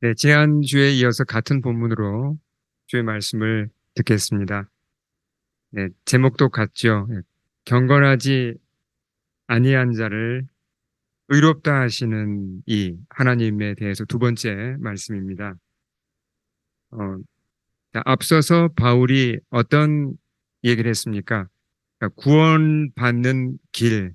네, 지난주에 이어서 같은 본문으로 주의 말씀을 듣겠습니다. 네, 제목도 같죠. 네, 경건하지 아니한 자를 의롭다 하시는 이 하나님에 대해서 두 번째 말씀입니다. 어, 자, 앞서서 바울이 어떤 얘기를 했습니까? 그러니까 구원받는 길,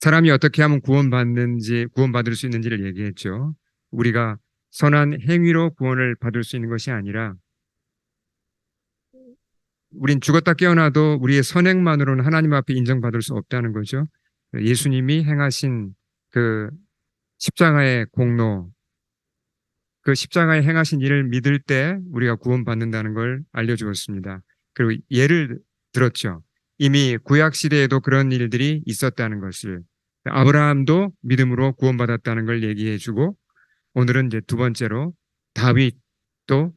사람이 어떻게 하면 구원받을 수 있는지를 얘기했죠. 우리가 선한 행위로 구원을 받을 수 있는 것이 아니라 우린 죽었다 깨어나도 우리의 선행만으로는 하나님 앞에 인정받을 수 없다는 거죠. 예수님이 행하신 그 십자가의 공로, 그 십자가에 행하신 일을 믿을 때 우리가 구원받는다는 걸 알려주었습니다. 그리고 예를 들었죠. 이미 구약 시대에도 그런 일들이 있었다는 것을, 아브라함도 믿음으로 구원받았다는 걸 얘기해주고, 오늘은 이제 두 번째로 다윗도,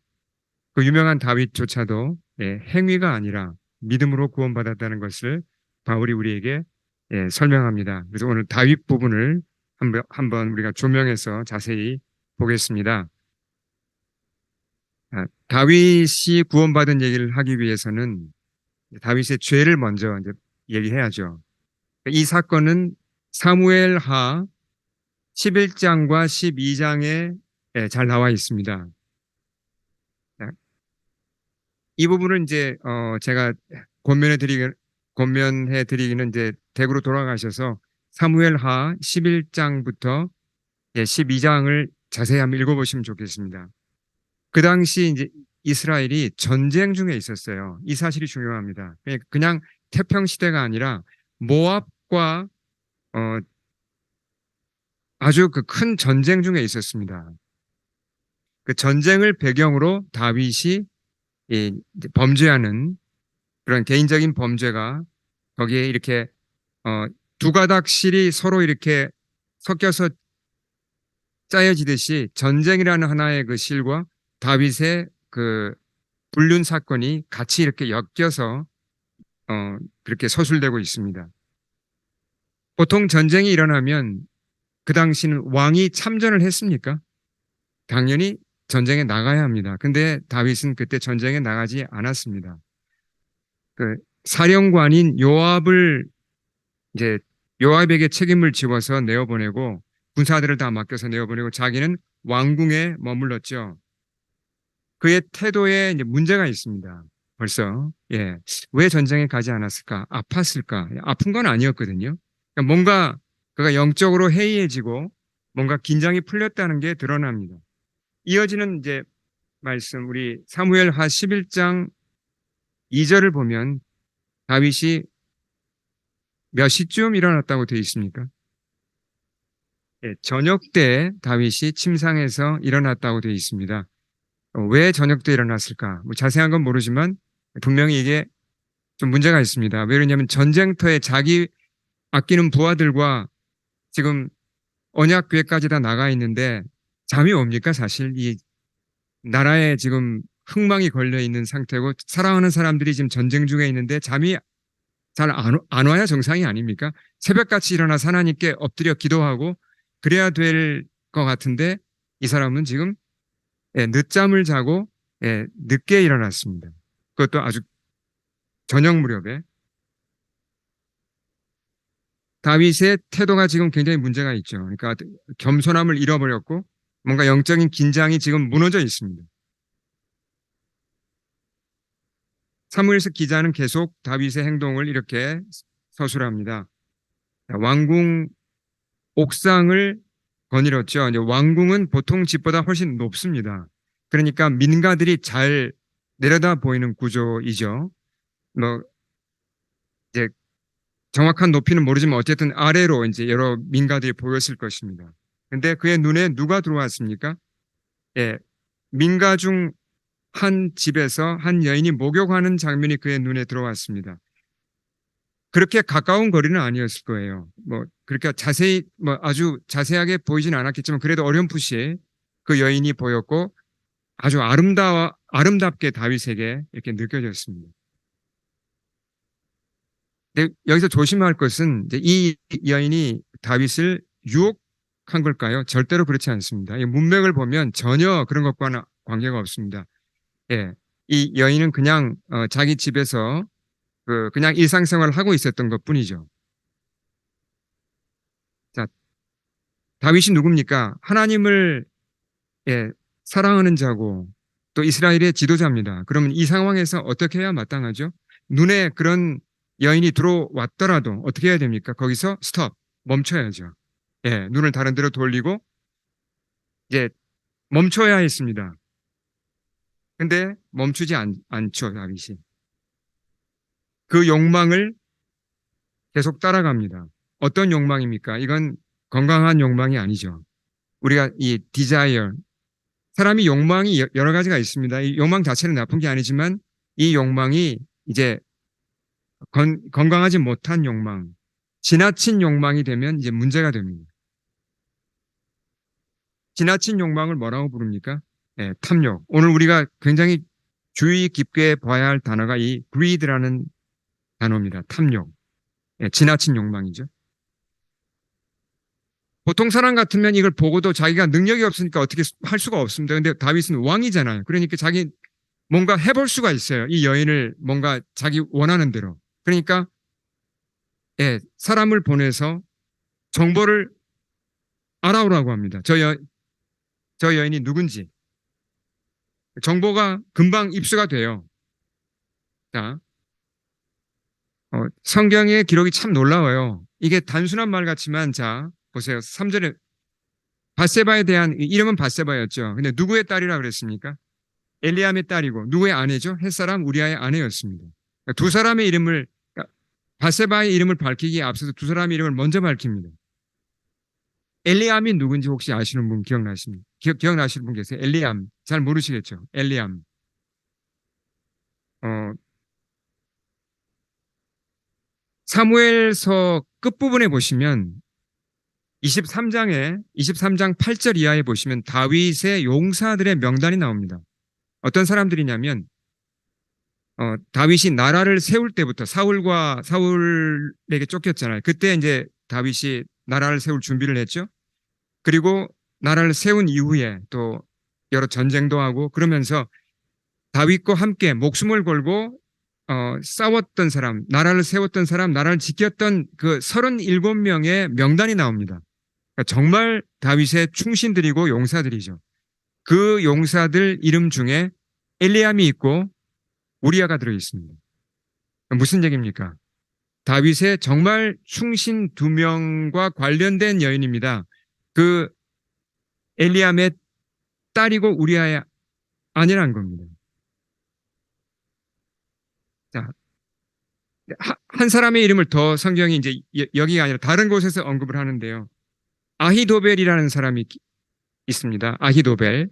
그 유명한 다윗조차도 행위가 아니라 믿음으로 구원받았다는 것을 바울이 우리에게 설명합니다. 그래서 오늘 다윗 부분을 한번 우리가 조명해서 자세히 보겠습니다. 다윗이 구원받은 얘기를 하기 위해서는 다윗의 죄를 먼저 이제 얘기해야죠. 이 사건은 사무엘하 11장과 12장에 잘 나와 있습니다. 이 부분은 이제 제가 권면해 드리기는 이제 댁으로 돌아가셔서 사무엘하 11장부터 12장을 자세히 한번 읽어보시면 좋겠습니다. 그 당시 이제 이스라엘이 전쟁 중에 있었어요. 이 사실이 중요합니다. 그냥 태평 시대가 아니라 모압과 어, 아주 그 큰 전쟁 중에 있었습니다. 그 전쟁을 배경으로 다윗이 이제 범죄하는 그런 개인적인 범죄가 거기에 이렇게 어, 두 가닥실이 서로 이렇게 섞여서 짜여지듯이 전쟁이라는 하나의 그 실과 다윗의 그 불륜 사건이 같이 이렇게 엮여서 그렇게 서술되고 있습니다. 보통 전쟁이 일어나면 그 당시는 왕이 참전을 했습니까? 당연히 전쟁에 나가야 합니다. 근데 다윗은 그때 전쟁에 나가지 않았습니다. 그 사령관인 요압을 이제 요압에게 책임을 지워서 내어보내고 군사들을 다 맡겨서 내어보내고 자기는 왕궁에 머물렀죠. 그의 태도에 이제 문제가 있습니다. 벌써 왜 전쟁에 가지 않았을까? 아팠을까? 아픈 건 아니었거든요. 그러니까 뭔가 그가 영적으로 해이해지고 뭔가 긴장이 풀렸다는 게 드러납니다. 이어지는 이제 말씀 우리 사무엘하 11장 2절을 보면 다윗이 몇 시쯤 일어났다고 되어 있습니까? 저녁 때 다윗이 침상에서 일어났다고 되어 있습니다. 왜 저녁 때 일어났을까? 뭐 자세한 건 모르지만 분명히 이게 좀 문제가 있습니다. 왜 그러냐면 전쟁터에 자기 아끼는 부하들과 지금 언약궤까지 다 나가 있는데 잠이 옵니까? 사실 이 나라에 지금 흥망이 걸려 있는 상태고 사랑하는 사람들이 지금 전쟁 중에 있는데 잠이 잘 안 와야 정상이 아닙니까? 새벽같이 일어나서 하나님께 엎드려 기도하고 그래야 될 것 같은데 이 사람은 지금 늦잠을 자고 늦게 일어났습니다. 그것도 아주 저녁 무렵에 다윗의 태도가 지금 굉장히 문제가 있죠. 그러니까 겸손함을 잃어버렸고 뭔가 영적인 긴장이 지금 무너져 있습니다. 사무엘서 기자는 계속 다윗의 행동을 이렇게 서술합니다. 왕궁 옥상을 거닐었죠. 이제 왕궁은 보통 집보다 훨씬 높습니다. 그러니까 민가들이 잘 내려다 보이는 구조이죠. 뭐 이제 정확한 높이는 모르지만 어쨌든 아래로 이제 여러 민가들이 보였을 것입니다. 근데 그의 눈에 누가 들어왔습니까? 예, 민가 중 한 집에서 한 여인이 목욕하는 장면이 그의 눈에 들어왔습니다. 그렇게 가까운 거리는 아니었을 거예요. 뭐 그렇게 자세히 뭐 아주 자세하게 보이진 않았겠지만 그래도 어렴풋이 그 여인이 보였고 아주 아름답게 다윗에게 이렇게 느껴졌습니다. 근데 여기서 조심할 것은 이제 이 여인이 다윗을 유혹하려고 탐욕한 걸까요? 절대로 그렇지 않습니다. 이 문맥을 보면 전혀 그런 것과는 관계가 없습니다. 예. 이 여인은 그냥 자기 집에서 그냥 일상생활을 하고 있었던 것뿐이죠. 자, 다윗이 누굽니까? 하나님을 예, 사랑하는 자고 또 이스라엘의 지도자입니다. 그러면 이 상황에서 어떻게 해야 마땅하죠? 눈에 그런 여인이 들어왔더라도 어떻게 해야 됩니까? 거기서 스톱, 멈춰야죠. 예, 눈을 다른 데로 돌리고 이제 멈춰야 했습니다. 근데 멈추지 않죠, 다윗이. 그 욕망을 계속 따라갑니다. 어떤 욕망입니까? 이건 건강한 욕망이 아니죠. 우리가 이 desire, 사람이 욕망이 여러 가지가 있습니다. 이 욕망 자체는 나쁜 게 아니지만 이 욕망이 이제 건강하지 못한 욕망, 지나친 욕망이 되면 이제 문제가 됩니다. 지나친 욕망을 뭐라고 부릅니까? 예, 탐욕. 오늘 우리가 굉장히 주의 깊게 봐야 할 단어가 이 greed라는 단어입니다. 탐욕. 예, 지나친 욕망이죠. 보통 사람 같으면 이걸 보고도 자기가 능력이 없으니까 어떻게 할 수가 없습니다. 근데 다윗은 왕이잖아요. 그러니까 자기 뭔가 해볼 수가 있어요. 이 여인을 뭔가 자기 원하는 대로. 그러니까 예, 사람을 보내서 정보를 알아오라고 합니다. 저 여인이 누군지. 정보가 금방 입수가 돼요. 자, 성경의 기록이 참 놀라워요. 이게 단순한 말 같지만 자, 보세요. 3절에 바세바에 대한 이름은 바세바였죠. 근데 누구의 딸이라 그랬습니까? 엘리암의 딸이고 누구의 아내죠? 햇사람 우리아의 아내였습니다. 그러니까 두 사람의 이름을 그러니까 바세바의 이름을 밝히기에 앞서서 두 사람의 이름을 먼저 밝힙니다. 엘리암이 누군지 혹시 아시는 분 기억나십니까? 기억나시는 분 계세요? 엘리암 잘 모르시겠죠? 엘리암 어, 사무엘서 끝부분에 보시면 23장 8절 이하에 보시면 다윗의 용사들의 명단이 나옵니다. 어떤 사람들이냐면 다윗이 나라를 세울 때부터 사울에게 쫓겼잖아요. 그때 이제 다윗이 나라를 세울 준비를 했죠. 그리고 나라를 세운 이후에 또 여러 전쟁도 하고 그러면서 다윗과 함께 목숨을 걸고 싸웠던 사람, 나라를 세웠던 사람, 나라를 지켰던 그 37명의 명단이 나옵니다. 그러니까 정말 다윗의 충신들이고 용사들이죠. 그 용사들 이름 중에 엘리암이 있고 우리아가 들어 있습니다. 무슨 얘기입니까? 다윗의 정말 충신 두 명과 관련된 여인입니다. 그 엘리암의 딸이고 우리아의 아니란 겁니다. 자, 한 사람의 이름을 더 성경이 이제 여기가 아니라 다른 곳에서 언급을 하는데요. 아히도벨이라는 사람이 있습니다. 아히도벨.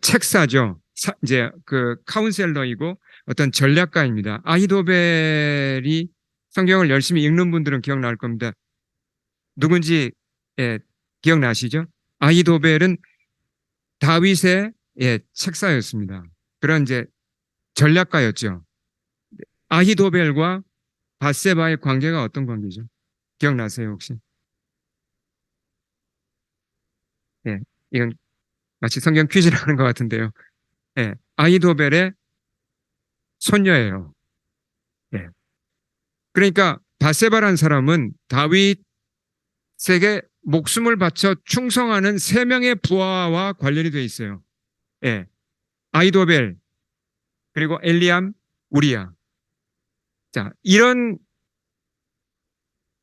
책사죠. 이제 그 카운셀러이고 어떤 전략가입니다. 아히도벨이 성경을 열심히 읽는 분들은 기억날 겁니다. 누군지 예, 기억나시죠? 아히도벨은 다윗의 책사였습니다. 그런 이제 전략가였죠. 아히도벨과 바세바의 관계가 어떤 관계죠? 기억나세요 혹시? 예, 이건 마치 성경 퀴즈라는 것 같은데요. 예, 아히도벨의 손녀예요. 예. 그러니까 바세바란 사람은 다윗에게 목숨을 바쳐 충성하는 세 명의 부하와 관련이 돼 있어요. 예. 아히도벨 그리고 엘리암, 우리야. 자, 이런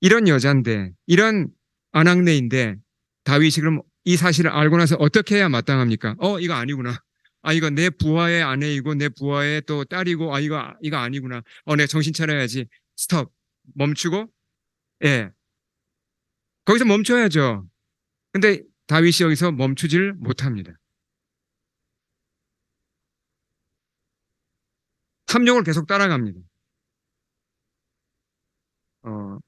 여잔데, 이런 아낙네인데 다윗이 그럼 이 사실을 알고 나서 어떻게 해야 마땅합니까? 이거 아니구나. 아, 이거 내 부하의 아내이고 내 부하의 또 딸이고 이거 아니구나. 내가 정신 차려야지. 스톱. 멈추고 예. 거기서 멈춰야죠. 근데 다윗이 여기서 멈추질 못합니다. 탐욕을 계속 따라갑니다. 어,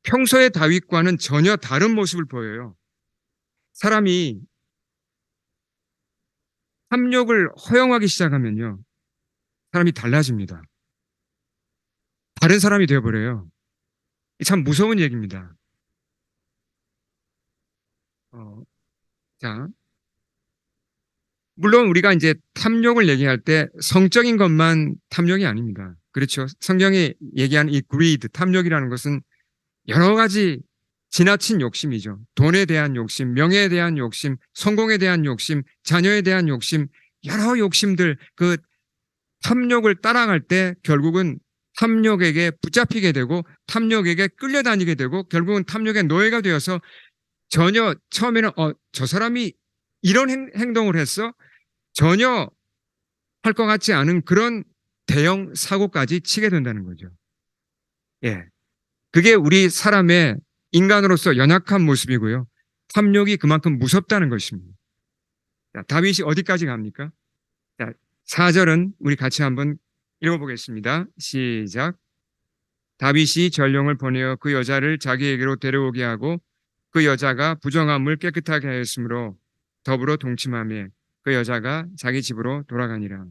평소의 다윗과는 전혀 다른 모습을 보여요. 사람이 탐욕을 허용하기 시작하면요. 사람이 달라집니다. 다른 사람이 되어버려요. 참 무서운 얘기입니다. 어, 자, 물론 우리가 이제 탐욕을 얘기할 때 성적인 것만 탐욕이 아닙니다. 그렇죠. 성경이 얘기하는 이 greed, 탐욕이라는 것은 여러 가지 지나친 욕심이죠. 돈에 대한 욕심, 명예에 대한 욕심, 성공에 대한 욕심, 자녀에 대한 욕심, 여러 욕심들, 그 탐욕을 따라갈 때 결국은 탐욕에게 붙잡히게 되고 탐욕에게 끌려다니게 되고 결국은 탐욕의 노예가 되어서 전혀 처음에는 저 사람이 이런 행동을 했어? 전혀 할 것 같지 않은 그런 대형 사고까지 치게 된다는 거죠. 예. 그게 우리 사람의 인간으로서 연약한 모습이고요. 탐욕이 그만큼 무섭다는 것입니다. 자, 다윗이 어디까지 갑니까? 자, 4절은 우리 같이 한번 읽어보겠습니다. 시작. 다윗이 전령을 보내어 그 여자를 자기에게로 데려오게 하고 그 여자가 부정함을 깨끗하게 하였으므로 더불어 동침하며 그 여자가 자기 집으로 돌아가니라.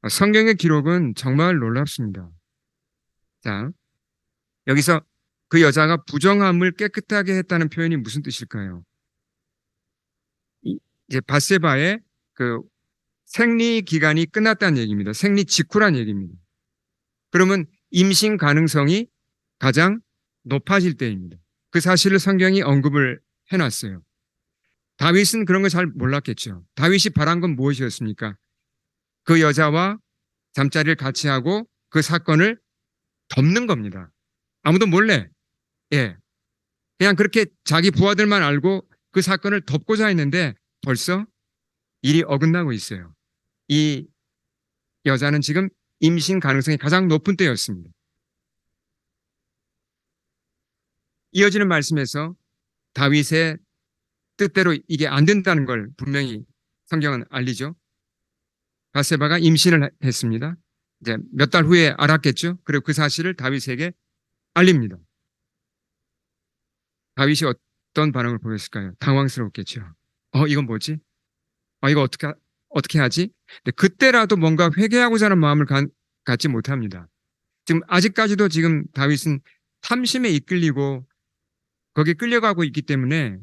성경의 기록은 정말 놀랍습니다. 자, 여기서 그 여자가 부정함을 깨끗하게 했다는 표현이 무슨 뜻일까요? 이제 바세바의 그 생리 기간이 끝났다는 얘기입니다. 생리 직후란 얘기입니다. 그러면 임신 가능성이 가장 높아질 때입니다. 그 사실을 성경이 언급을 해놨어요. 다윗은 그런 걸 잘 몰랐겠죠. 다윗이 바란 건 무엇이었습니까? 그 여자와 잠자리를 같이 하고 그 사건을 덮는 겁니다. 아무도 몰래. 예. 그냥 그렇게 자기 부하들만 알고 그 사건을 덮고자 했는데 벌써 일이 어긋나고 있어요. 이 여자는 지금 임신 가능성이 가장 높은 때였습니다. 이어지는 말씀에서 다윗의 뜻대로 이게 안 된다는 걸 분명히 성경은 알리죠. 바세바가 임신을 했습니다. 이제 몇 달 후에 알았겠죠. 그리고 그 사실을 다윗에게 알립니다. 다윗이 어떤 반응을 보였을까요? 당황스럽겠죠. 이건 뭐지? 이거 어떻게 하지? 근데 그때라도 뭔가 회개하고자 하는 마음을 갖지 못합니다. 지금 아직까지도 지금 다윗은 탐심에 이끌리고 거기에 끌려가고 있기 때문에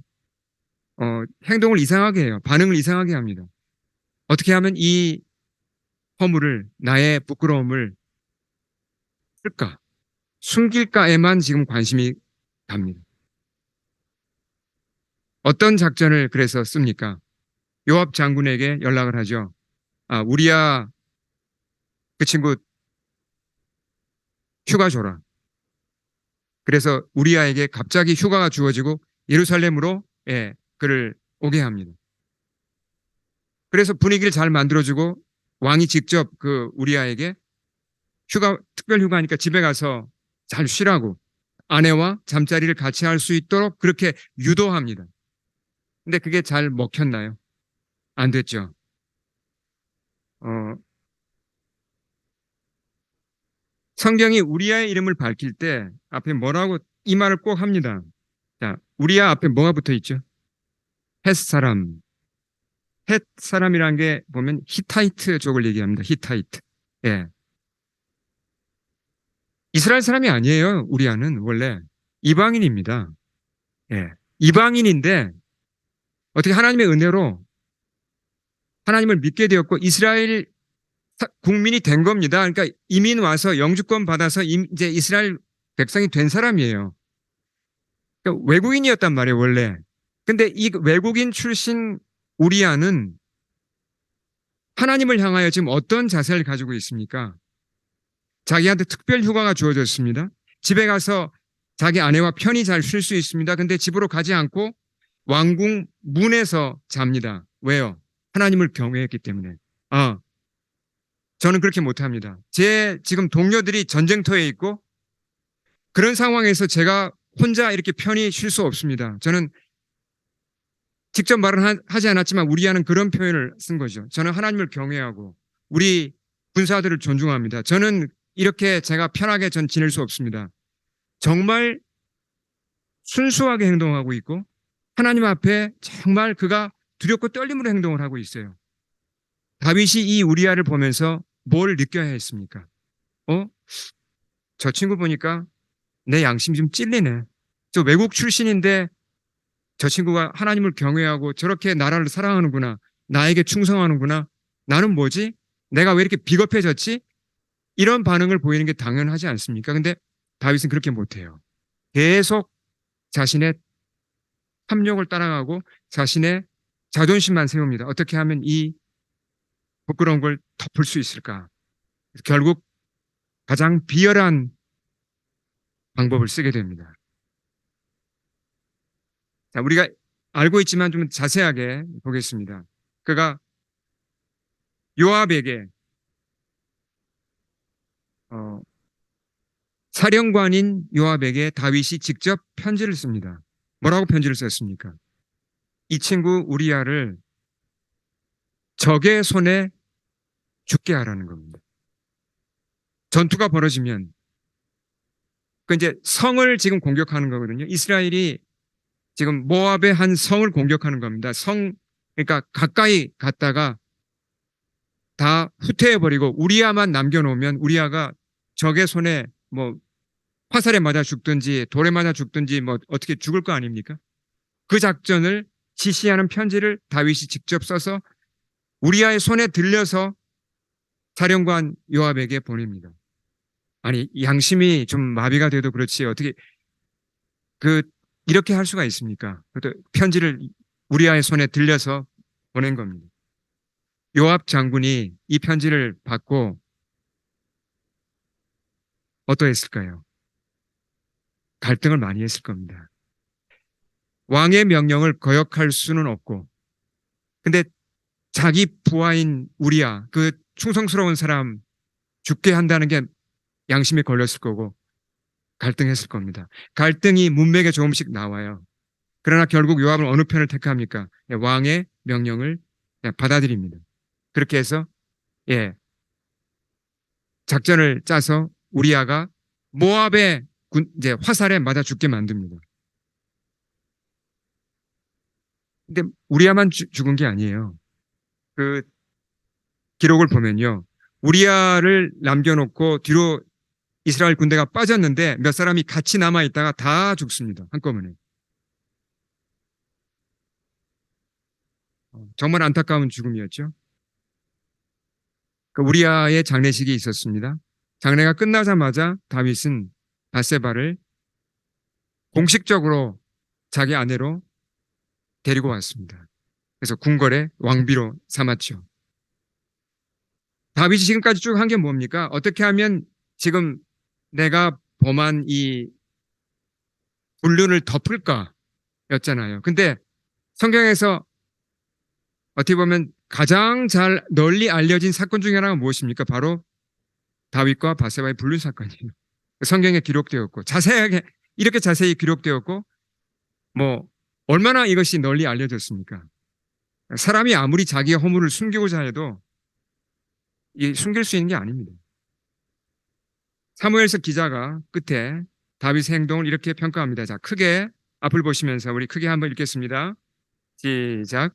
행동을 이상하게 해요. 반응을 이상하게 합니다. 어떻게 하면 이 허물을, 나의 부끄러움을 쓸까? 숨길까에만 지금 관심이 갑니다. 어떤 작전을 그래서 씁니까? 요압 장군에게 연락을 하죠. 우리야 그 친구 휴가 줘라. 그래서 우리아에게 갑자기 휴가가 주어지고 예루살렘으로 그를 오게 합니다. 그래서 분위기를 잘 만들어주고 왕이 직접 그 우리아에게 특별 휴가니까 집에 가서 잘 쉬라고 아내와 잠자리를 같이 할 수 있도록 그렇게 유도합니다. 근데 그게 잘 먹혔나요? 안 됐죠. 어, 성경이 우리아의 이름을 밝힐 때 앞에 뭐라고 이 말을 꼭 합니다. 자, 우리아 앞에 뭐가 붙어 있죠? 헷 사람. 헷 사람이란 게 보면 히타이트족을 얘기합니다. 히타이트. 예. 이스라엘 사람이 아니에요. 우리아는 원래 이방인입니다. 예. 이방인인데 어떻게 하나님의 은혜로 하나님을 믿게 되었고 이스라엘 국민이 된 겁니다. 그러니까 이민 와서 영주권 받아서 이제 이스라엘 백성이 된 사람이에요. 그러니까 외국인이었단 말이에요, 원래. 근데 이 외국인 출신 우리아는 하나님을 향하여 지금 어떤 자세를 가지고 있습니까? 자기한테 특별 휴가가 주어졌습니다. 집에 가서 자기 아내와 편히 잘 쉴 수 있습니다. 근데 집으로 가지 않고 왕궁 문에서 잡니다. 왜요? 하나님을 경외했기 때문에. 저는 그렇게 못합니다. 제 지금 동료들이 전쟁터에 있고 그런 상황에서 제가 혼자 이렇게 편히 쉴 수 없습니다. 저는 직접 말은 하지 않았지만 우리아는 그런 표현을 쓴 거죠. 저는 하나님을 경외하고 우리 군사들을 존중합니다. 저는 이렇게 제가 편하게 전 지낼 수 없습니다. 정말 순수하게 행동하고 있고 하나님 앞에 정말 그가 두렵고 떨림으로 행동을 하고 있어요. 다윗이 이 우리아를 보면서 뭘 느껴야 했습니까? 저 친구 보니까 내 양심 좀 찔리네. 저 외국 출신인데 저 친구가 하나님을 경외하고 저렇게 나라를 사랑하는구나. 나에게 충성하는구나. 나는 뭐지? 내가 왜 이렇게 비겁해졌지? 이런 반응을 보이는 게 당연하지 않습니까? 근데 다윗은 그렇게 못해요. 계속 자신의 탐욕을 따라가고 자신의 자존심만 세웁니다. 어떻게 하면 이 부끄러운 걸 덮을 수 있을까? 결국 가장 비열한 방법을 쓰게 됩니다. 자, 우리가 알고 있지만 좀 자세하게 보겠습니다. 그가 요압에게 어, 사령관인 요압에게 다윗이 직접 편지를 씁니다. 뭐라고 편지를 썼습니까? 이 친구 우리아를 적의 손에 죽게 하라는 겁니다. 전투가 벌어지면 그 이제 성을 지금 공격하는 거거든요. 이스라엘이 지금 모압의 한 성을 공격하는 겁니다. 그러니까 가까이 갔다가 다 후퇴해버리고 우리아만 남겨놓으면 우리아가 적의 손에 뭐 화살에 맞아 죽든지 돌에 맞아 죽든지 뭐 어떻게 죽을 거 아닙니까? 그 작전을 지시하는 편지를 다윗이 직접 써서 우리아의 손에 들려서 사령관 요압에게 보냅니다. 아니 양심이 좀 마비가 돼도 그렇지 어떻게 그 이렇게 할 수가 있습니까? 그것도 편지를 우리아의 손에 들려서 보낸 겁니다. 요압 장군이 이 편지를 받고 어떠했을까요? 갈등을 많이 했을 겁니다. 왕의 명령을 거역할 수는 없고, 근데 자기 부하인 우리야, 그 충성스러운 사람 죽게 한다는 게 양심에 걸렸을 거고, 갈등했을 겁니다. 갈등이 문맥에 조금씩 나와요. 그러나 결국 요압은 어느 편을 택합니까? 왕의 명령을 받아들입니다. 그렇게 해서, 예, 작전을 짜서 우리아가 모압의 이제 화살에 맞아 죽게 만듭니다. 근데 우리아만 죽은 게 아니에요. 그 기록을 보면요. 우리아를 남겨놓고 뒤로 이스라엘 군대가 빠졌는데 몇 사람이 같이 남아있다가 다 죽습니다. 한꺼번에. 정말 안타까운 죽음이었죠. 그 우리아의 장례식이 있었습니다. 장례가 끝나자마자 다윗은 바세바를 공식적으로 자기 아내로 데리고 왔습니다. 그래서 궁궐의 왕비로 삼았죠. 다윗이 지금까지 쭉 한 게 뭡니까? 어떻게 하면 지금 내가 범한 이 불륜을 덮을까? 였잖아요. 근데 성경에서 어떻게 보면 가장 잘 널리 알려진 사건 중에 하나가 무엇입니까? 바로 다윗과 바세바의 불륜 사건이에요. 성경에 기록되었고 자세하게 이렇게 자세히 기록되었고 뭐 얼마나 이것이 널리 알려졌습니까? 사람이 아무리 자기의 허물을 숨기고자 해도 숨길 수 있는 게 아닙니다. 사무엘서 기자가 끝에 다윗의 행동을 이렇게 평가합니다. 자, 크게 앞을 보시면서 우리 크게 한번 읽겠습니다. 시작.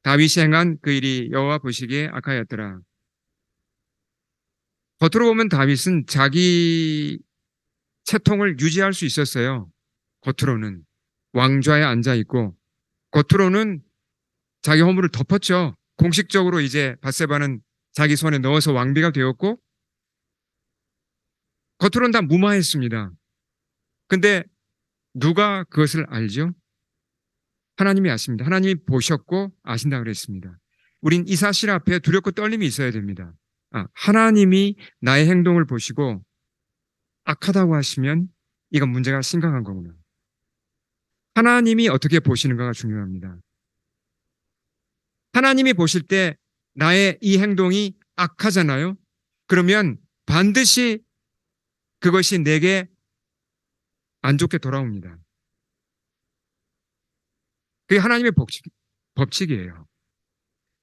다윗이 행한 그 일이 여호와 보시기에 악하였더라. 겉으로 보면 다윗은 자기 채통을 유지할 수 있었어요. 겉으로는 왕좌에 앉아 있고 겉으로는 자기 허물을 덮었죠. 공식적으로 이제 밧세바는 자기 손에 넣어서 왕비가 되었고 겉으로는 다 무마했습니다. 근데 누가 그것을 알죠? 하나님이 아십니다. 하나님이 보셨고 아신다 그랬습니다. 우린 이 사실 앞에 두렵고 떨림이 있어야 됩니다. 하나님이 나의 행동을 보시고 악하다고 하시면 이건 문제가 심각한 거구나. 하나님이 어떻게 보시는가가 중요합니다. 하나님이 보실 때 나의 이 행동이 악하잖아요. 그러면 반드시 그것이 내게 안 좋게 돌아옵니다. 그게 하나님의 법칙이에요.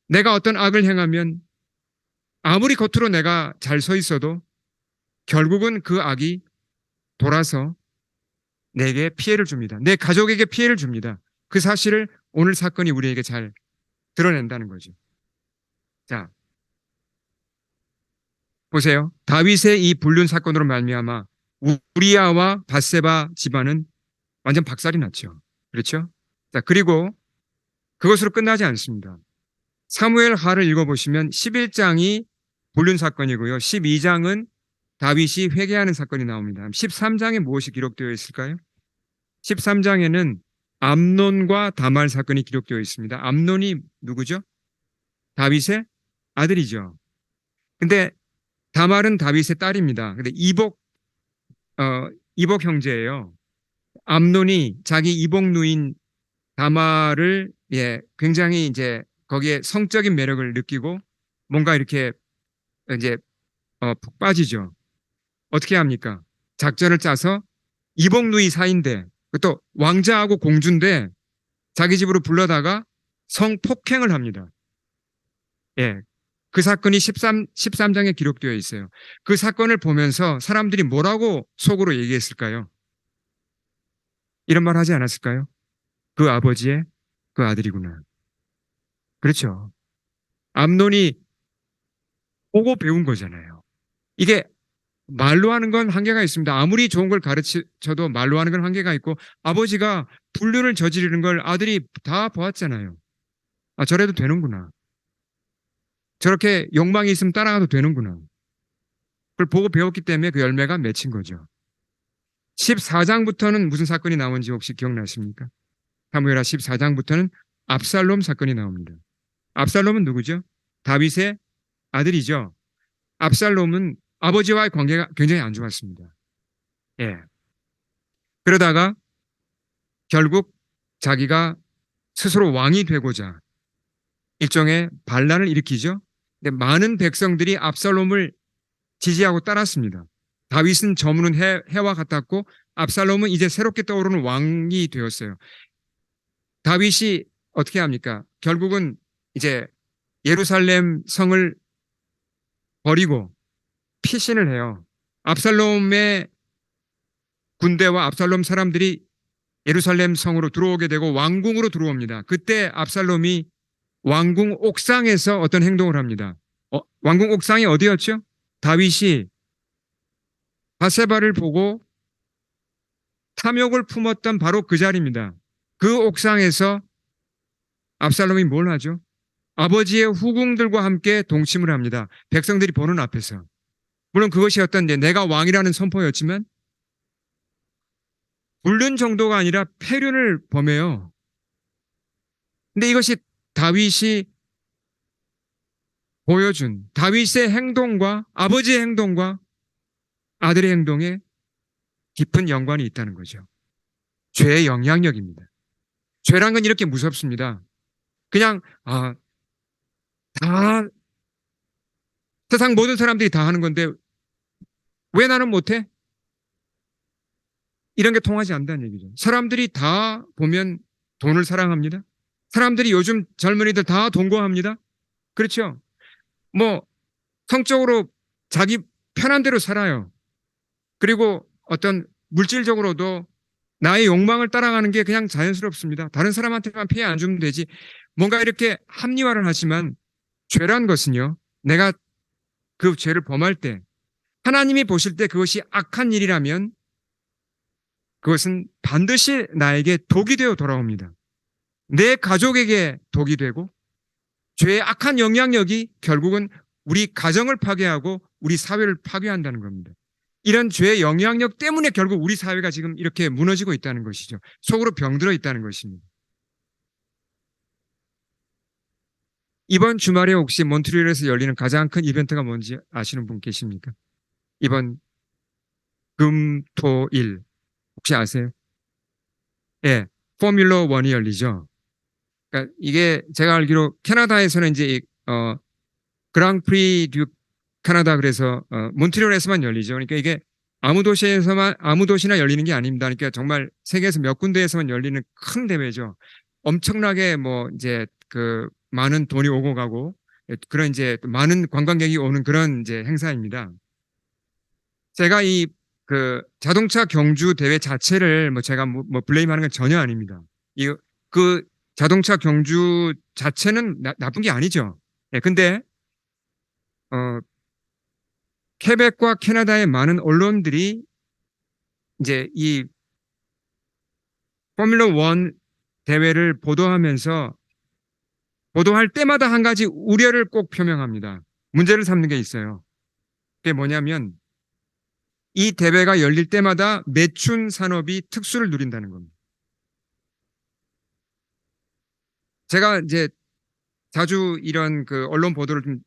내가 어떤 악을 행하면 아무리 겉으로 내가 잘 서 있어도 결국은 그 악이 돌아서 내게 피해를 줍니다. 내 가족에게 피해를 줍니다. 그 사실을 오늘 사건이 우리에게 잘 드러낸다는 거죠. 자, 보세요. 다윗의 이 불륜 사건으로 말미암아 우리아와 밧세바 집안은 완전 박살이 났죠. 그렇죠? 자, 그리고 그것으로 끝나지 않습니다. 사무엘 하를 읽어보시면 11장이 불륜 사건이고요. 12장은 다윗이 회개하는 사건이 나옵니다. 13장에 무엇이 기록되어 있을까요? 13장에는 암논과 다말 사건이 기록되어 있습니다. 암논이 누구죠? 다윗의 아들이죠. 근데 다말은 다윗의 딸입니다. 근데 이복 형제예요. 암논이 자기 이복 누인 다말을 굉장히 이제 거기에 성적인 매력을 느끼고 뭔가 이렇게 이제 푹 빠지죠. 어떻게 합니까? 작전을 짜서 이복 누이 사이인데 또 왕자하고 공주인데 자기 집으로 불러다가 성폭행을 합니다. 예. 그 사건이 13장에 기록되어 있어요. 그 사건을 보면서 사람들이 뭐라고 속으로 얘기했을까요? 이런 말 하지 않았을까요? 그 아버지의 그 아들이구나. 그렇죠. 암논이 보고 배운 거잖아요. 이게 말로 하는 건 한계가 있습니다. 아무리 좋은 걸 가르쳐도 말로 하는 건 한계가 있고 아버지가 불륜을 저지르는 걸 아들이 다 보았잖아요. 아, 저래도 되는구나. 저렇게 욕망이 있으면 따라가도 되는구나. 그걸 보고 배웠기 때문에 그 열매가 맺힌 거죠. 14장부터는 무슨 사건이 나오는지 혹시 기억나십니까? 사무엘하 14장부터는 압살롬 사건이 나옵니다. 압살롬은 누구죠? 다윗의 아들이죠. 압살롬은 아버지와의 관계가 굉장히 안 좋았습니다. 예. 그러다가 결국 자기가 스스로 왕이 되고자 일종의 반란을 일으키죠. 근데 많은 백성들이 압살롬을 지지하고 따랐습니다. 다윗은 저무는 해와 같았고 압살롬은 이제 새롭게 떠오르는 왕이 되었어요. 다윗이 어떻게 합니까? 결국은 이제 예루살렘 성을 버리고 피신을 해요. 압살롬의 군대와 압살롬 사람들이 예루살렘 성으로 들어오게 되고 왕궁으로 들어옵니다. 그때 압살롬이 왕궁 옥상에서 어떤 행동을 합니다. 왕궁 옥상이 어디였죠? 다윗이 바세바를 보고 탐욕을 품었던 바로 그 자리입니다. 그 옥상에서 압살롬이 뭘 하죠? 아버지의 후궁들과 함께 동침을 합니다. 백성들이 보는 앞에서. 물론 그것이 어떤 내가 왕이라는 선포였지만 불륜 정도가 아니라 폐륜을 범해요. 근데 이것이 다윗이 보여준 다윗의 행동과 아버지의 행동과 아들의 행동에 깊은 연관이 있다는 거죠. 죄의 영향력입니다. 죄란 건 이렇게 무섭습니다. 그냥 다 세상 모든 사람들이 다 하는 건데 왜 나는 못해? 이런 게 통하지 않는다는 얘기죠. 사람들이 다 보면 돈을 사랑합니다. 사람들이 요즘 젊은이들 다 돈고합니다. 그렇죠? 뭐 성적으로 자기 편한 대로 살아요. 그리고 어떤 물질적으로도 나의 욕망을 따라가는 게 그냥 자연스럽습니다. 다른 사람한테만 피해 안 주면 되지. 뭔가 이렇게 합리화를 하지만 죄란 것은요. 내가 그 죄를 범할 때 하나님이 보실 때 그것이 악한 일이라면 그것은 반드시 나에게 독이 되어 돌아옵니다. 내 가족에게 독이 되고 죄의 악한 영향력이 결국은 우리 가정을 파괴하고 우리 사회를 파괴한다는 겁니다. 이런 죄의 영향력 때문에 결국 우리 사회가 지금 이렇게 무너지고 있다는 것이죠. 속으로 병들어 있다는 것입니다. 이번 주말에 혹시 몬트리올에서 열리는 가장 큰 이벤트가 뭔지 아시는 분 계십니까? 이번 금, 토, 일 혹시 아세요? 예, 포뮬러 1이 열리죠. 그러니까 이게 제가 알기로 캐나다에서는 이제 그랑프리 듀 캐나다 그래서 몬트리올에서만 열리죠. 그러니까 이게 아무 도시나 열리는 게 아닙니다. 그러니까 정말 세계에서 몇 군데에서만 열리는 큰 대회죠. 엄청나게 뭐 이제 그 많은 돈이 오고 가고 그런 이제 많은 관광객이 오는 그런 이제 행사입니다. 제가 이 그 자동차 경주 대회 자체를 뭐 제가 뭐 블레임하는 건 전혀 아닙니다. 이 그 자동차 경주 자체는 나쁜 게 아니죠. 예, 근데 어 케벡과 캐나다의 많은 언론들이 이제 이 포뮬러 1 대회를 보도할 때마다 한 가지 우려를 꼭 표명합니다. 문제를 삼는 게 있어요. 그게 뭐냐면 이 대회가 열릴 때마다 매춘 산업이 특수를 누린다는 겁니다. 제가 이제 자주 이런 그 언론 보도를 좀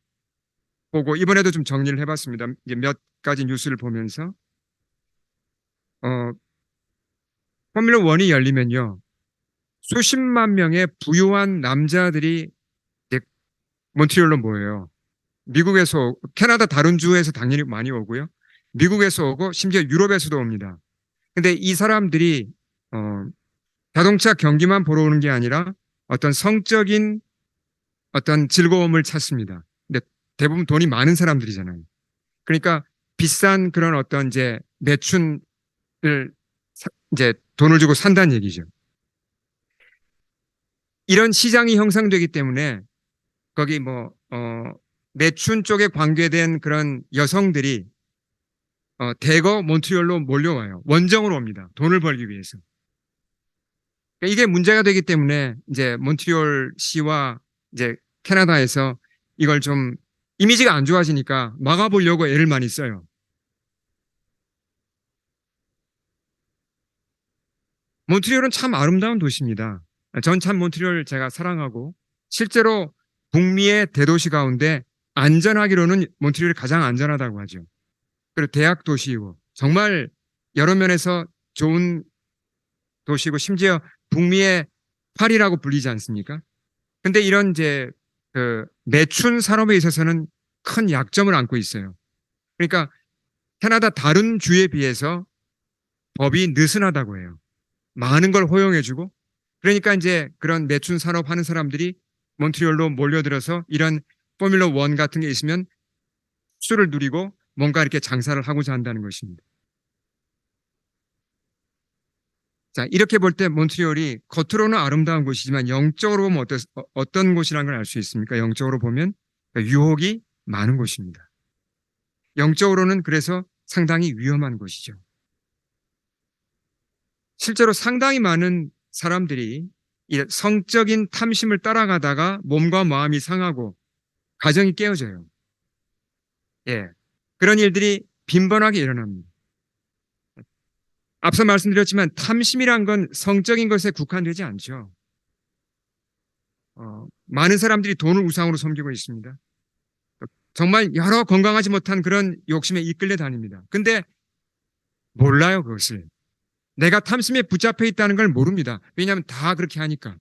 보고 이번에도 좀 정리를 해봤습니다. 이제 몇 가지 뉴스를 보면서 포뮬러 1이 열리면요. 수십만 명의 부유한 남자들이 이제 몬트리올로 모여요. 캐나다 다른 주에서 당연히 많이 오고요. 미국에서 오고 심지어 유럽에서도 옵니다. 근데 이 사람들이 어, 자동차 경기만 보러 오는 게 아니라 어떤 성적인 어떤 즐거움을 찾습니다. 근데 대부분 돈이 많은 사람들이잖아요. 그러니까 비싼 그런 어떤 이제 매춘을 이제 돈을 주고 산다는 얘기죠. 이런 시장이 형성되기 때문에 거기 매춘 쪽에 관계된 그런 여성들이 대거 몬트리올로 몰려와요. 원정으로 옵니다. 돈을 벌기 위해서. 그러니까 이게 문제가 되기 때문에 이제 몬트리올 시와 이제 캐나다에서 이걸 좀 이미지가 안 좋아지니까 막아보려고 애를 많이 써요. 몬트리올은 참 아름다운 도시입니다. 전 참 몬트리올 제가 사랑하고 실제로 북미의 대도시 가운데 안전하기로는 몬트리올이 가장 안전하다고 하죠. 그리고 대학 도시이고 정말 여러 면에서 좋은 도시고 심지어 북미의 파리라고 불리지 않습니까? 근데 이런 이제 그 매춘 산업에 있어서는 큰 약점을 안고 있어요. 그러니까 캐나다 다른 주에 비해서 법이 느슨하다고 해요. 많은 걸 허용해주고 그러니까 이제 그런 매춘 산업 하는 사람들이 몬트리올로 몰려들어서 이런 포뮬러 1 같은 게 있으면 수를 누리고 뭔가 이렇게 장사를 하고자 한다는 것입니다. 자, 이렇게 볼 때 몬트리올이 겉으로는 아름다운 곳이지만 영적으로 보면 어떤 곳이라는 걸 알 수 있습니까? 영적으로 보면 유혹이 많은 곳입니다. 영적으로는 그래서 상당히 위험한 곳이죠. 실제로 상당히 많은 사람들이 이 성적인 탐심을 따라가다가 몸과 마음이 상하고 가정이 깨어져요. 예. 그런 일들이 빈번하게 일어납니다. 앞서 말씀드렸지만 탐심이란 건 성적인 것에 국한되지 않죠. 많은 사람들이 돈을 우상으로 섬기고 있습니다. 정말 여러 건강하지 못한 그런 욕심에 이끌려 다닙니다. 근데 몰라요, 그것을. 내가 탐심에 붙잡혀 있다는 걸 모릅니다. 왜냐하면 다 그렇게 하니까.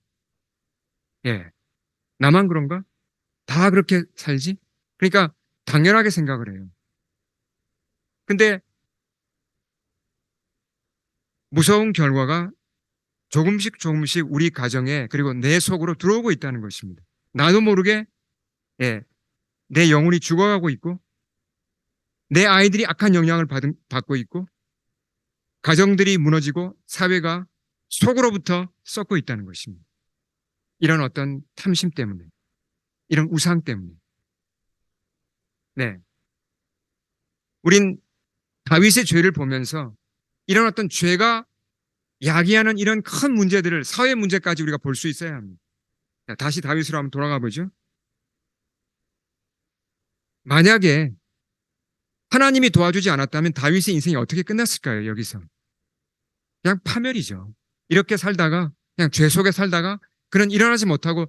예. 나만 그런가? 다 그렇게 살지? 그러니까 당연하게 생각을 해요. 근데 무서운 결과가 조금씩 조금씩 우리 가정에 그리고 내 속으로 들어오고 있다는 것입니다. 나도 모르게 예, 내 영혼이 죽어가고 있고 내 아이들이 악한 영향을 받고 있고 가정들이 무너지고 사회가 속으로부터 썩고 있다는 것입니다. 이런 어떤 탐심 때문에 이런 우상 때문에 네, 우린 다윗의 죄를 보면서 이런 어떤 죄가 야기하는 이런 큰 문제들을 사회 문제까지 우리가 볼 수 있어야 합니다. 자, 다시 다윗으로 한번 돌아가 보죠. 만약에 하나님이 도와주지 않았다면 다윗의 인생이 어떻게 끝났을까요? 여기서 그냥 파멸이죠. 이렇게 살다가 그냥 죄 속에 살다가 그런 일어나지 못하고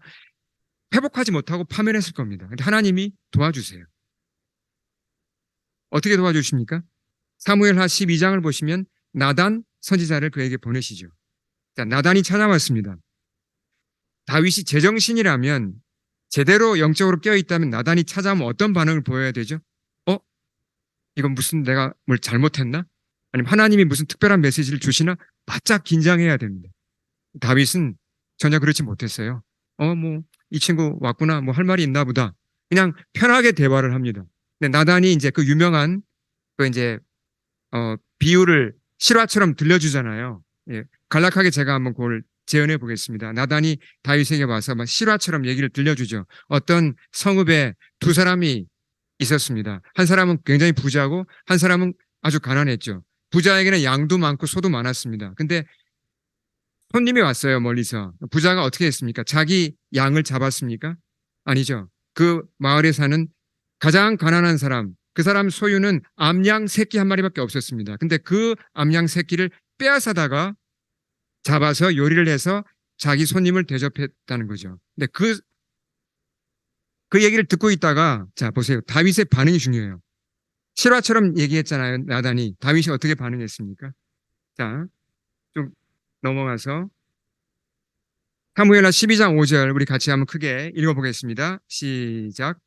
회복하지 못하고 파멸했을 겁니다. 근데 하나님이 도와주세요. 어떻게 도와주십니까? 사무엘하 12장을 보시면 나단 선지자를 그에게 보내시죠. 자, 나단이 찾아왔습니다. 다윗이 제정신이라면 제대로 영적으로 깨어있다면 나단이 찾아오면 어떤 반응을 보여야 되죠? 어? 이건 무슨 내가 뭘 잘못했나? 아니면 하나님이 무슨 특별한 메시지를 주시나? 바짝 긴장해야 됩니다. 다윗은 전혀 그렇지 못했어요. 이 친구 왔구나. 뭐 할 말이 있나 보다. 그냥 편하게 대화를 합니다. 근데 나단이 이제 그 유명한 그 이제 비유를 실화처럼 들려주잖아요. 예, 간략하게 제가 한번 그걸 재현해 보겠습니다. 나단이 다윗에게 와서 막 실화처럼 얘기를 들려주죠. 어떤 성읍에 두 사람이 있었습니다. 한 사람은 굉장히 부자고 한 사람은 아주 가난했죠. 부자에게는 양도 많고 소도 많았습니다. 근데 손님이 왔어요, 멀리서. 부자가 어떻게 했습니까? 자기 양을 잡았습니까? 아니죠. 그 마을에 사는 가장 가난한 사람, 그 사람 소유는 암양 새끼 한 마리밖에 없었습니다. 근데 그 암양 새끼를 빼앗아다가 잡아서 요리를 해서 자기 손님을 대접했다는 거죠. 근데 그 얘기를 듣고 있다가, 자, 보세요. 다윗의 반응이 중요해요. 실화처럼 얘기했잖아요, 나단이. 다윗이 어떻게 반응했습니까? 자, 좀 넘어가서 사무엘하 12장 5절 우리 같이 한번 크게 읽어보겠습니다. 시작.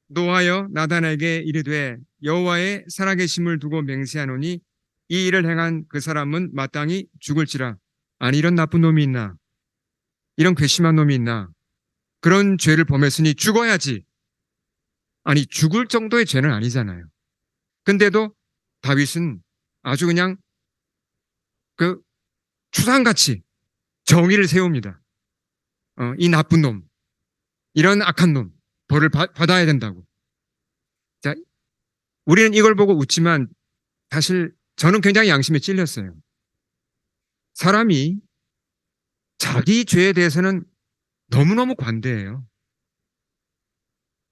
노하여 나단에게 이르되 여호와의 살아계심을 두고 맹세하노니 이 일을 행한 그 사람은 마땅히 죽을지라. 아니 이런 나쁜 놈이 있나? 이런 괘씸한 놈이 있나? 그런 죄를 범했으니 죽어야지. 아니 죽을 정도의 죄는 아니잖아요. 근데도 다윗은 아주 그냥 그 추상같이 정의를 세웁니다. 이 나쁜 놈, 이런 악한 놈, 벌을 받아야 된다고. 자, 우리는 이걸 보고 웃지만 사실 저는 굉장히 양심에 찔렸어요. 사람이 자기 죄에 대해서는 너무너무 관대해요.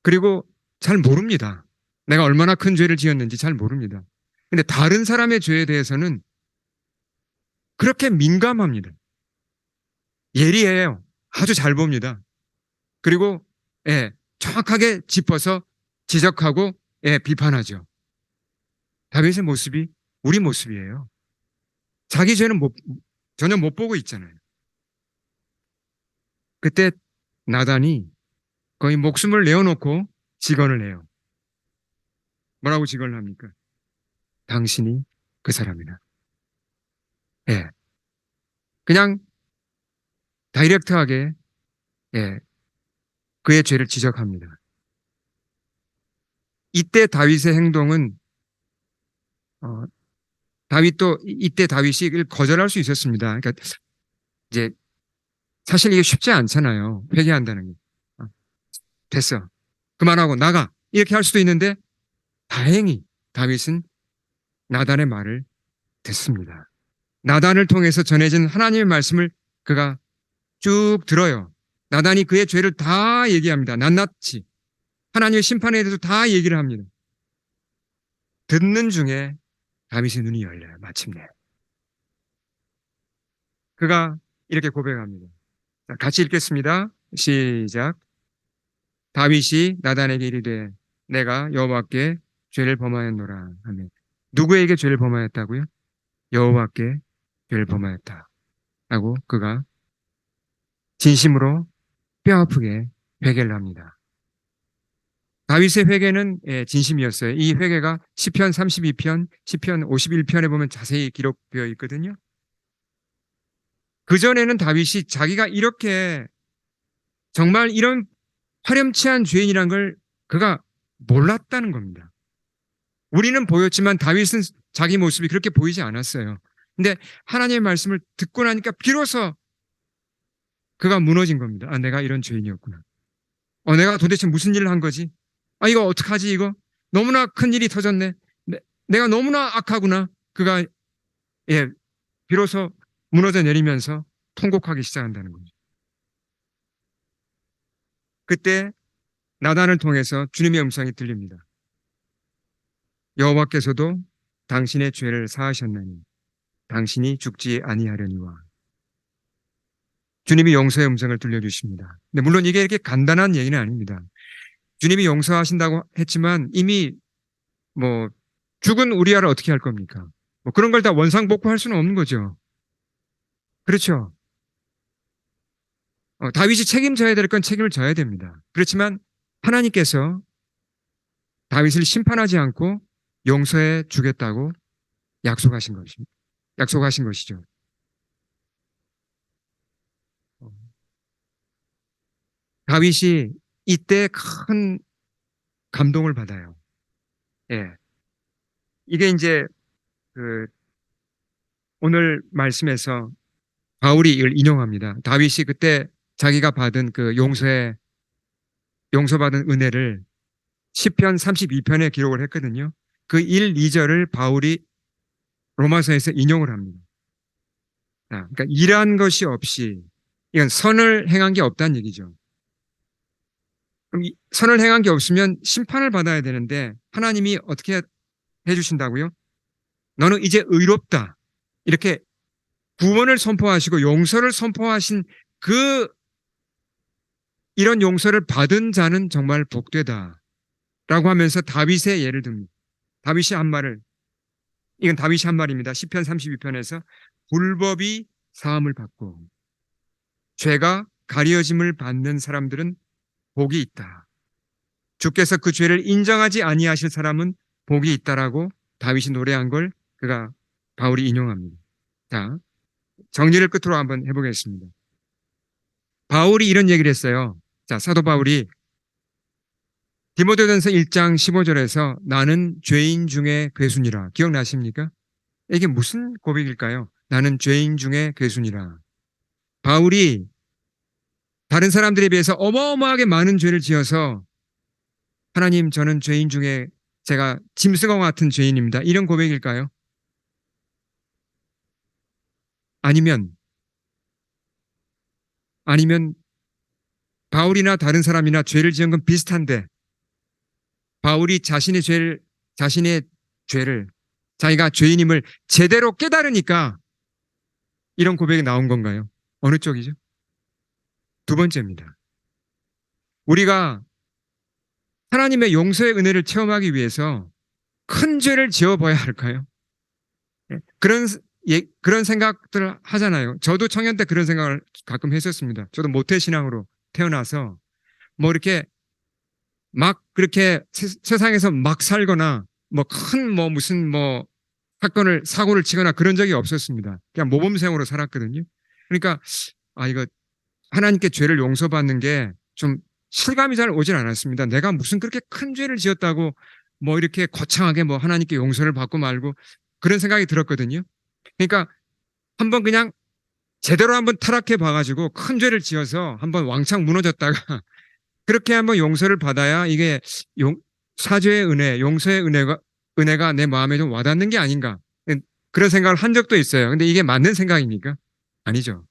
그리고 잘 모릅니다. 내가 얼마나 큰 죄를 지었는지 잘 모릅니다. 근데 다른 사람의 죄에 대해서는 그렇게 민감합니다. 예리해요. 아주 잘 봅니다. 그리고 예, 정확하게 짚어서 지적하고 예, 비판하죠. 다윗의 모습이 우리 모습이에요. 자기 죄는 전혀 못 보고 있잖아요. 그때 나단이 거의 목숨을 내어놓고 직언을 해요. 뭐라고 직언을 합니까? 당신이 그 사람이라. 예. 그냥 다이렉트하게 예, 그의 죄를 지적합니다. 이때 다윗의 행동은 다윗도 이때 다윗이 이걸 거절할 수 있었습니다. 그러니까 이제 사실 이게 쉽지 않잖아요. 회개한다는 게. 됐어. 그만하고 나가. 이렇게 할 수도 있는데 다행히 다윗은 나단의 말을 듣습니다. 나단을 통해서 전해진 하나님의 말씀을 그가 쭉 들어요. 나단이 그의 죄를 다 얘기합니다. 낱낱이. 하나님의 심판에 대해서 다 얘기를 합니다. 듣는 중에 다윗의 눈이 열려요. 마침내. 그가 이렇게 고백합니다. 같이 읽겠습니다. 시작. 다윗이 나단에게 이르되 내가 여호와께 죄를 범하였노라 하며 누구에게 죄를 범하였다고요? 여호와께 죄를 범하였다. 라고 그가 진심으로 뼈아프게 회개를 합니다. 다윗의 회개는 진심이었어요. 이 회개가 시편 32편, 시편 51편에 보면 자세히 기록되어 있거든요. 그전에는 다윗이 자기가 이렇게 정말 이런 화렴치한 죄인이란 걸 그가 몰랐다는 겁니다. 우리는 보였지만 다윗은 자기 모습이 그렇게 보이지 않았어요. 근데 하나님의 말씀을 듣고 나니까 비로소 그가 무너진 겁니다. 아, 내가 이런 죄인이었구나. 내가 도대체 무슨 일을 한 거지? 아, 이거 어떡하지, 이거? 너무나 큰 일이 터졌네. 내가 너무나 악하구나. 그가, 예, 비로소 무너져 내리면서 통곡하기 시작한다는 거죠. 그때 나단을 통해서 주님의 음성이 들립니다. 여호와께서도 당신의 죄를 사하셨나니 당신이 죽지 아니하려니와. 주님이 용서의 음성을 들려주십니다. 근데 물론 이게 이렇게 간단한 얘기는 아닙니다. 주님이 용서하신다고 했지만 이미 뭐 죽은 우리아를 어떻게 할 겁니까? 뭐 그런 걸 다 원상복구할 수는 없는 거죠. 그렇죠. 다윗이 책임져야 될 건 책임을 져야 됩니다. 그렇지만 하나님께서 다윗을 심판하지 않고 용서해 주겠다고 약속하신 것이죠. 다윗이 이때 큰 감동을 받아요. 예. 이게 이제 그 오늘 말씀에서 바울이 이걸 인용합니다. 다윗이 그때 자기가 받은 그 용서받은 은혜를 시편 32편에 기록을 했거든요. 그 1, 2절을 바울이 로마서에서 인용을 합니다. 그러니까 일한 것이 없이 이건 선을 행한 게 없다는 얘기죠. 그럼 선을 행한 게 없으면 심판을 받아야 되는데 하나님이 어떻게 해주신다고요? 너는 이제 의롭다. 이렇게 구원을 선포하시고 용서를 선포하신 그 이런 용서를 받은 자는 정말 복되다. 라고 하면서 다윗의 예를 듭니다. 다윗이 한 말을, 이건 다윗이 한 말입니다. 시편 32편에서 불법이 사함을 받고 죄가 가려짐을 받는 사람들은 복이 있다. 주께서 그 죄를 인정하지 아니하실 사람은 복이 있다라고 다윗이 노래한 걸 바울이 인용합니다. 자, 정리를 끝으로 한번 해보겠습니다. 바울이 이런 얘기를 했어요. 자, 사도 바울이 디모데전서 1장 15절에서 나는 죄인 중에 괴순이라. 기억나십니까? 이게 무슨 고백일까요? 나는 죄인 중에 괴순이라. 바울이 다른 사람들에 비해서 어마어마하게 많은 죄를 지어서 하나님 저는 죄인 중에 제가 짐승과 같은 죄인입니다. 이런 고백일까요? 아니면 바울이나 다른 사람이나 죄를 지은 건 비슷한데 바울이 자신의 죄를 자기가 죄인임을 제대로 깨달으니까 이런 고백이 나온 건가요? 어느 쪽이죠? 두 번째입니다. 우리가 하나님의 용서의 은혜를 체험하기 위해서 큰 죄를 지어봐야 할까요? 그런 생각들 하잖아요. 저도 청년 때 그런 생각을 가끔 했었습니다. 저도 모태신앙으로 태어나서 뭐 이렇게 막 그렇게 세상에서 막 살거나 뭐 큰 무슨 사고를 치거나 그런 적이 없었습니다. 그냥 모범생으로 살았거든요. 그러니까 이거 하나님께 죄를 용서받는 게 좀 실감이 잘 오질 않았습니다. 내가 무슨 그렇게 큰 죄를 지었다고 뭐 이렇게 거창하게 하나님께 용서를 받고 말고 그런 생각이 들었거든요. 그러니까 한번 그냥 제대로 한번 타락해 봐가지고 큰 죄를 지어서 한번 왕창 무너졌다가 그렇게 한번 용서를 받아야 이게 사죄의 은혜, 용서의 은혜가 내 마음에 좀 와닿는 게 아닌가. 그런 생각을 한 적도 있어요. 근데 이게 맞는 생각입니까? 아니죠.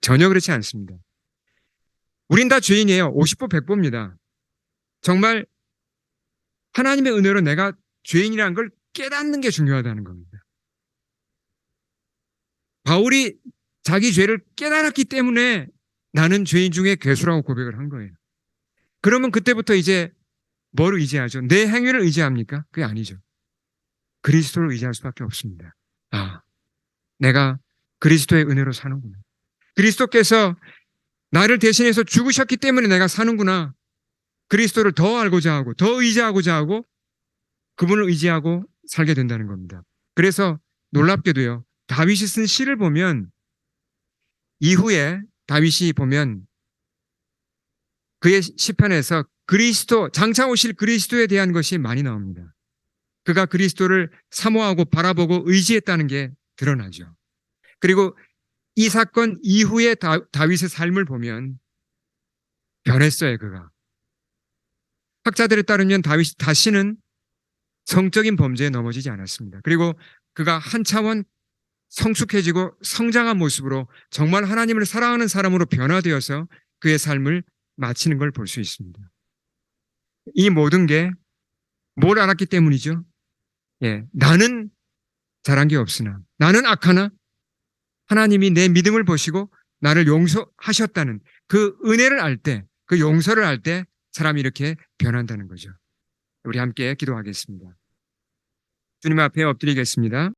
전혀 그렇지 않습니다. 우린 다 죄인이에요. 50보 100보입니다. 정말 하나님의 은혜로 내가 죄인이라는 걸 깨닫는 게 중요하다는 겁니다. 바울이 자기 죄를 깨달았기 때문에 나는 죄인 중에 괴수라고 고백을 한 거예요. 그러면 그때부터 이제 뭘 의지하죠? 내 행위를 의지합니까? 그게 아니죠. 그리스도를 의지할 수밖에 없습니다. 내가 그리스도의 은혜로 사는구나. 그리스도께서 나를 대신해서 죽으셨기 때문에 내가 사는구나. 그리스도를 더 알고자 하고 더 의지하고자 하고 그분을 의지하고 살게 된다는 겁니다. 그래서 놀랍게도요. 다윗이 쓴 시를 보면 이후에 다윗이 보면 그의 시편에서 장차 오실 그리스도에 대한 것이 많이 나옵니다. 그가 그리스도를 사모하고 바라보고 의지했다는 게 드러나죠. 그리고 이 사건 이후에 다윗의 삶을 보면 변했어요, 그가. 학자들에 따르면 다윗이 다시는 성적인 범죄에 넘어지지 않았습니다. 그리고 그가 한 차원 성숙해지고 성장한 모습으로 정말 하나님을 사랑하는 사람으로 변화되어서 그의 삶을 마치는 걸 볼 수 있습니다. 이 모든 게 뭘 알았기 때문이죠? 나는 잘한 게 없으나 나는 악하나 하나님이 내 믿음을 보시고 나를 용서하셨다는 그 은혜를 알 때, 그 용서를 알 때 사람이 이렇게 변한다는 거죠. 우리 함께 기도하겠습니다. 주님 앞에 엎드리겠습니다.